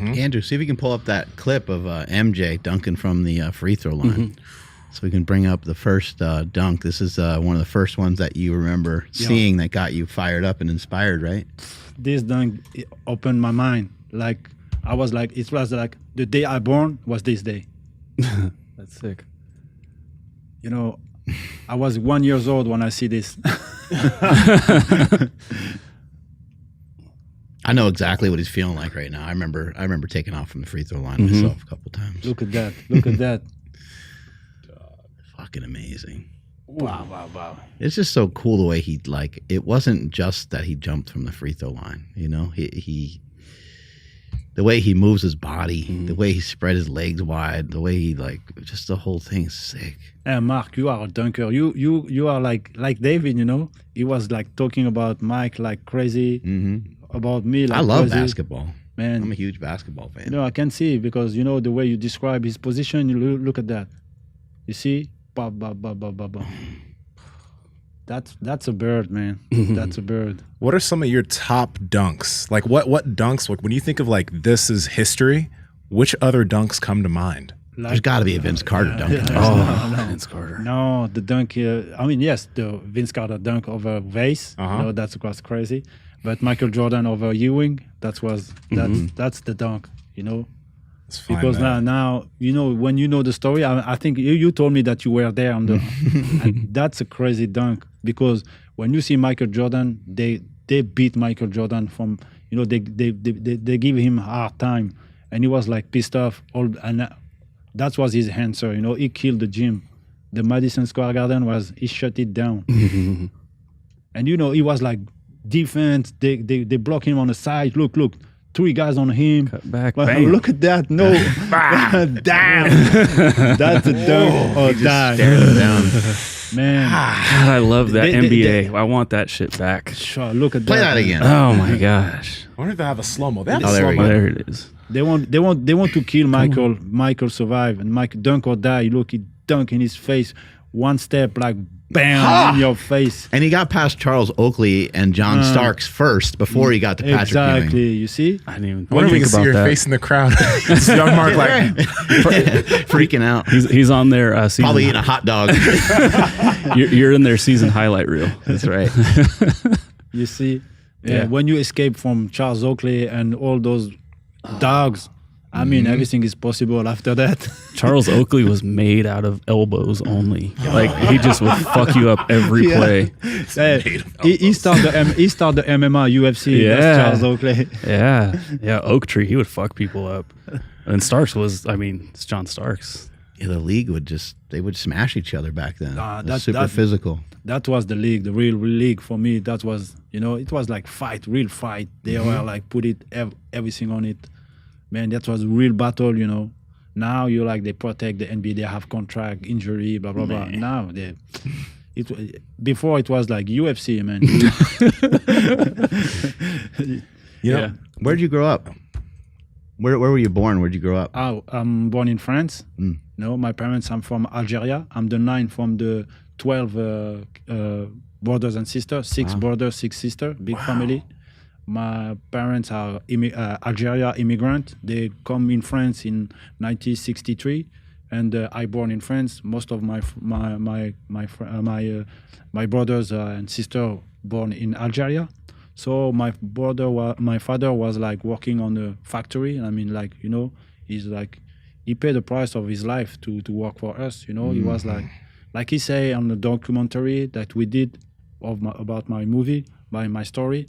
Andrew, see if you can pull up that clip of MJ dunking from the free throw line. So we can bring up the first dunk. This is one of the first ones that you remember seeing that got you fired up and inspired, right? This dunk opened my mind. Like, I was like, it was like the day I born was this day. That's sick. You know, I was 1 year old when I see this. I know exactly what he's feeling like right now. I remember taking off from the free throw line myself a couple times. Look at that. Look at that. Fucking amazing. Wow. It's just so cool the way he, like, it wasn't just that he jumped from the free throw line, you know? He the way he moves his body, the way he spread his legs wide, the way he, like, just the whole thing is sick. And Mark, you are a dunker. You are like David, you know? He was like talking about Mike like crazy, about me like I love crazy. basketball. Man. I'm a huge basketball fan. No, I can see because, you know, the way you describe his position, you look at that. You see? Ba, ba, ba, ba, ba, ba. That's a bird, man. That's a bird. What are some of your top dunks? Like what dunks, like when you think of like this is history, which other dunks come to mind? Like, There's got to be a Vince Carter dunk. No. Vince Carter. No, the dunk, I mean, yes, the Vince Carter dunk over Vase, you know, that was crazy. But Michael Jordan over Ewing, that's the dunk, you know. Because now you know, when you know the story, I think you told me that you were there on the and that's a crazy dunk, because when you see Michael Jordan, they beat Michael Jordan from, you know, they give him a hard time, and he was like pissed off, and that was his answer, you know. He killed the gym. The Madison Square Garden he shut it down. And you know, he was like defense, they block him on the side, look 3 guys on him. Cut back, well, bang. look at that. No. Damn. That's a dunk or die. Down. Man. God, I love that NBA. I want that shit back. Sure, look at Play that again. Oh my gosh. I wonder if they have a slow-mo. They have a there we slow-mo. go. There it is. They want to kill Michael. Michael survive, and Mike dunk or die. Look, he dunk in his face. One step, like bam in your face. And he got past Charles Oakley and John Starks first before he got to Patrick Exactly. Ewing. You see? I didn't even When you think can see about your that. face in the crowd. It's young Mark like, Freaking out. He's on their season. Probably eating a hot dog. You're in their season highlight reel. That's right. You see? Yeah. When you escape from Charles Oakley and all those dogs, I mean, everything is possible after that. Charles Oakley was made out of elbows only. Like, he just would fuck you up every play. He started the MMA UFC. Yeah. That's Charles Oakley. Yeah, Oak Tree, he would fuck people up. And Starks was, I mean, it's John Starks. Yeah, the league they would smash each other back then. That's super physical. That was the league, the real league for me. That was, you know, it was like real fight. They were like put everything on it. Man, that was a real battle, you know. Now you like they protect the NBA, they have contract, injury, blah blah blah. Now before it was like UFC, man. yeah. Where'd you grow up? Where were you born? Where'd you grow up? I'm born in France. No, my parents, I'm from Algeria. I'm the 9th from the 12 brothers and sisters, 6 brothers, 6 sisters, big family. My parents are Algeria immigrant. They come in France in 1963, and I born in France. Most of my brothers and sister born in Algeria. So my father was like working on a factory. I mean, like, you know, he's like, he paid the price of his life to work for us. You know, he was like he say on the documentary that we did about my movie, by my story.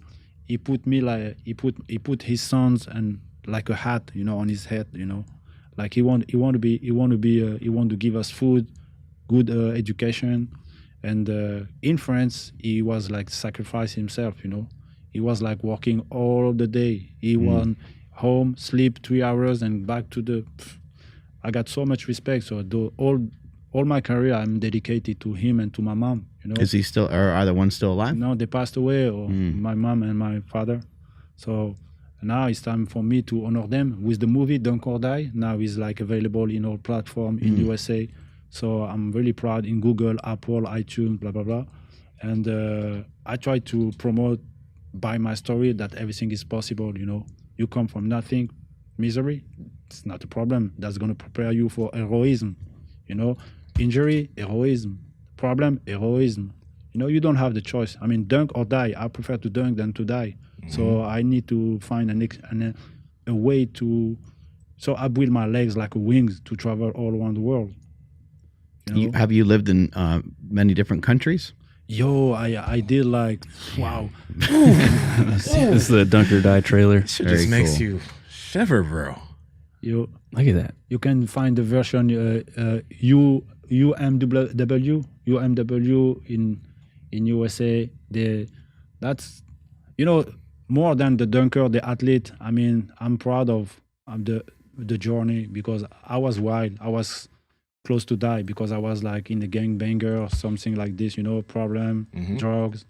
He put me like he put his sons and like a hat, you know, on his head, you know, like he want to give us food, good education, and in France he was like sacrifice himself, you know, he was like working all the day. He went home, sleep 3 hours, and back to the. I got so much respect. So all my career I'm dedicated to him and to my mom. You know? Is he still, or are the ones still alive? No, they passed away, or my mom and my father. So now it's time for me to honor them with the movie Dunk or Die. Now it's like available in all platforms in USA. So I'm really proud in Google, Apple, iTunes, blah, blah, blah. And I try to promote by my story that everything is possible, you know. You come from nothing, misery, it's not a problem. That's going to prepare you for heroism. You know, injury, heroism. Problem, heroism. You know, you don't have the choice. I mean, dunk or die. I prefer to dunk than to die. So I need to find a way to. So I build my legs like wings to travel all around the world. You know? Have you lived in many different countries? Yo, I did like, wow. This is the Dunk or Die trailer. Shit Very just makes cool. you shiver, bro. You Look at that. you can find the version UMW in USA. That's, you know, more than the dunker, the athlete. I mean, I'm proud of the journey, because I was wild. I was close to die because I was like in a gangbanger or something like this, you know, problem, drugs.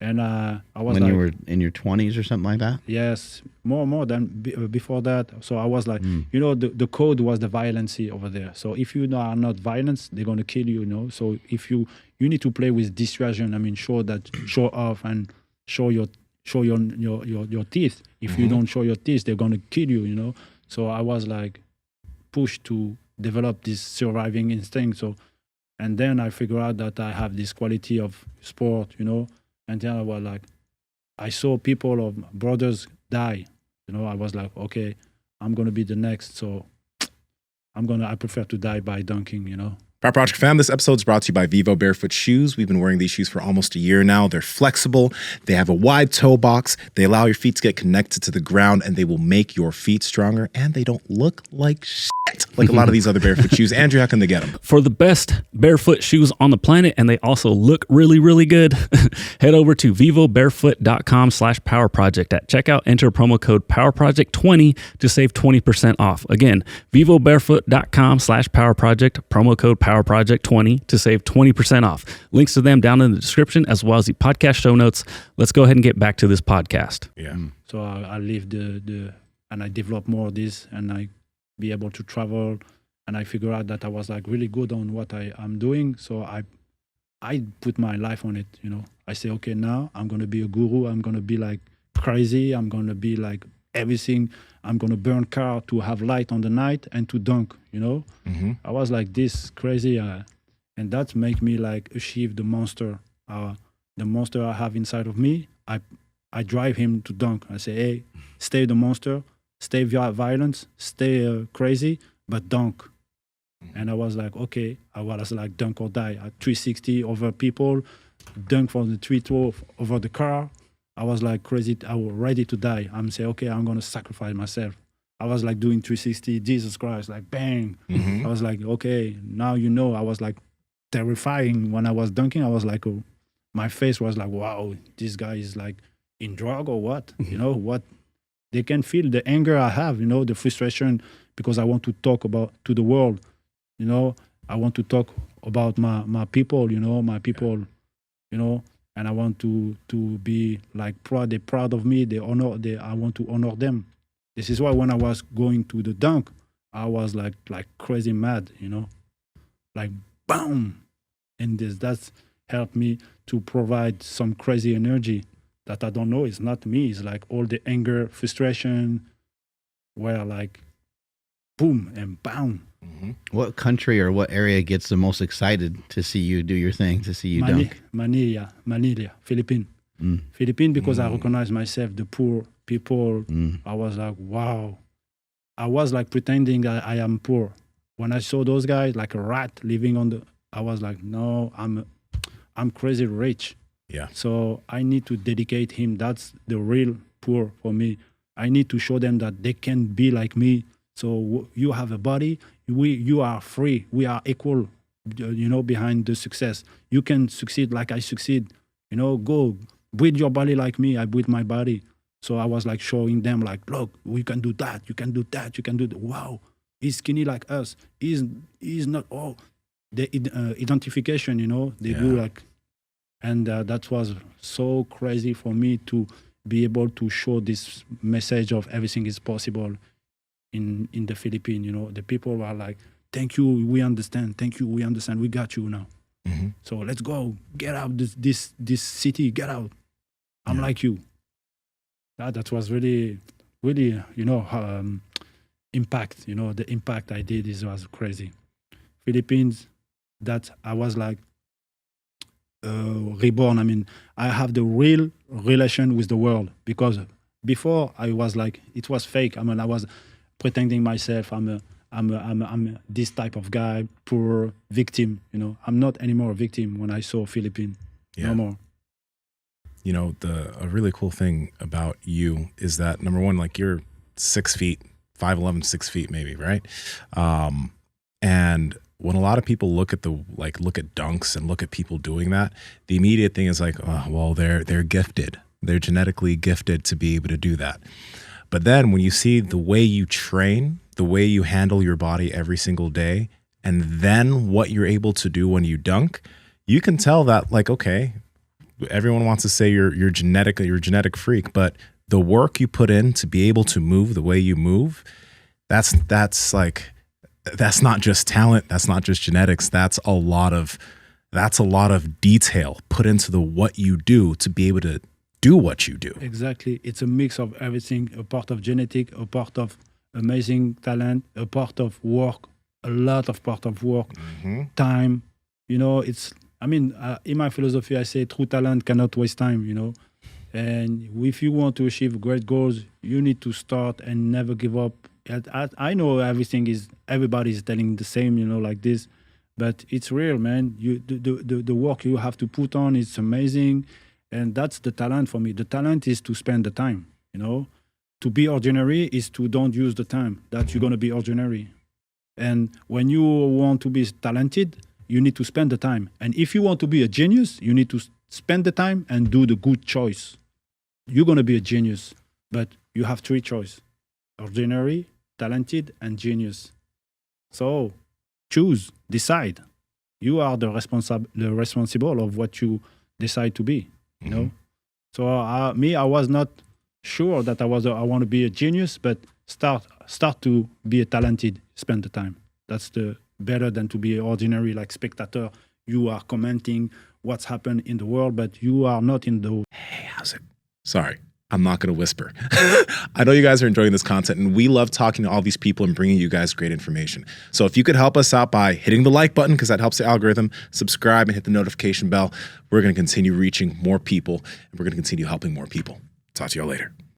And I was When like, you were in your 20s or something like that? yes, more than before that. So I was like, you know, the code was the violence over there. So if you are not violent, they're gonna kill you, you know. So if you need to play with dissuasion. I mean, show off and show your teeth. If you don't show your teeth, they're gonna kill you, you know. So I was like pushed to develop this surviving instinct. So, and then I figured out that I have this quality of sport, you know. And then I was like, I saw people of brothers die, you know. I was like, okay, I'm gonna be the next. So I prefer to die by dunking, you know. Power Project fam, this episode is brought to you by Vivo Barefoot Shoes. We've been wearing these shoes for almost a year now. They're flexible. They have a wide toe box. They allow your feet to get connected to the ground, and they will make your feet stronger. And they don't look like shit like a lot of these other barefoot shoes. Andrew, how can they get them? For the best barefoot shoes on the planet, and they also look really, really good, head over to vivobarefoot.com/powerproject. At checkout, enter promo code PowerProject20 to save 20% off. Again, vivobarefoot.com/powerproject, promo code PowerProject20 to save 20% off. Links to them down in the description, as well as the podcast show notes. Let's go ahead and get back to this podcast. Yeah. So I live and I develop more of this, and I be able to travel, and I figure out that I was like really good on what I'm doing. So I put my life on it, you know. I say, okay, now I'm gonna be a guru. I'm gonna be like crazy. I'm gonna be like everything. I'm gonna burn car to have light on the night and to dunk, you know. I was like this crazy, and that make me like achieve the monster I have inside of me. I drive him to dunk. I say, hey, stay the monster. Stay violent, stay crazy, but dunk. And I was like, okay, I was like dunk or die. At 360 over people, dunk from the 3-2 over the car. I was like crazy. I was ready to die. I'm saying, okay, I'm going to sacrifice myself. I was like doing 360, Jesus Christ, like bang. I was like, okay, now you know. I was like terrifying when I was dunking. I was like, oh, my face was like, wow, this guy is like in drug or what? You know, what? They can feel the anger I have, you know, the frustration, because I want to talk to the world, you know. I want to talk about my people, you know, you know, and I want to be like proud. They're proud of me. I want to honor them. This is why when I was going to the dunk, I was like crazy mad, you know, like boom, and that's helped me to provide some crazy energy that I don't know. It's not me. It's like all the anger, frustration, where like boom and bam. What country or what area gets the most excited to see you do your thing, to see you dunk? Manila, Philippines. Philippines, because I recognize myself, the poor people. I was like, wow. I was like pretending that I am poor. When I saw those guys, like a rat living I was like, no, I'm crazy rich. Yeah. So I need to dedicate him. That's the real poor for me. I need to show them that they can be like me. So you have a body. You are free. We are equal, you know, behind the success. You can succeed like I succeed. You know, go build your body like me. I build my body. So I was like showing them like, look, we can do that. You can do that. You can do that. Wow, he's skinny like us. He's not. Oh, the identification, you know, they do like. And that was so crazy for me to be able to show this message of everything is possible in the Philippines. You know, the people were like, thank you, we understand. Thank you, we understand. We got you now. So let's go. Get out this city. Get out. I'm like you. That was really, really, you know, impact. The impact I did was crazy. Philippines, that I was like reborn. I mean, I have the real relation with the world, because before I was like, it was fake. I mean, I was pretending myself. I'm this type of guy, poor victim. I'm not anymore a victim when I saw Philippines. Yeah. No more. A really cool thing about you is that, number one, like, you're 6 feet, 5'11", 6 feet maybe, right? And when a lot of people look at dunks and look at people doing that, the immediate thing is like, oh, well, they're gifted. They're genetically gifted to be able to do that. But then when you see the way you train, the way you handle your body every single day, and then what you're able to do when you dunk, you can tell that, like, okay, everyone wants to say you're a genetic freak, but the work you put in to be able to move the way you move, that's not just talent, that's not just genetics, that's a lot of detail put into what you do to be able to do what you do. Exactly. It's a mix of everything, a part of genetic, a part of amazing talent, a part of work, a lot of part of work, time. In my philosophy, I say true talent cannot waste time, And if you want to achieve great goals, you need to start and never give up. I know everybody's telling the same, like this, but it's real, man. The work you have to put on is amazing. And that's the talent for me. The talent is to spend the time, To be ordinary is to don't use the time that you're going to be ordinary. And when you want to be talented, you need to spend the time. And if you want to be a genius, you need to spend the time and do the good choice. You're going to be a genius, but you have 3 choices: ordinary, talented, and genius. So choose, decide. You are the responsible of what you decide to be, So I was not sure that I want to be a genius, but start to be a talented, spend the time. That's the better than to be ordinary, like spectator. You are commenting what's happened in the world, but you are not in the... Hey, how's it? Sorry, I'm not going to whisper. I know you guys are enjoying this content, and we love talking to all these people and bringing you guys great information. So if you could help us out by hitting the like button, because that helps the algorithm, subscribe and hit the notification bell, we're going to continue reaching more people, and we're going to continue helping more people. Talk to y'all later.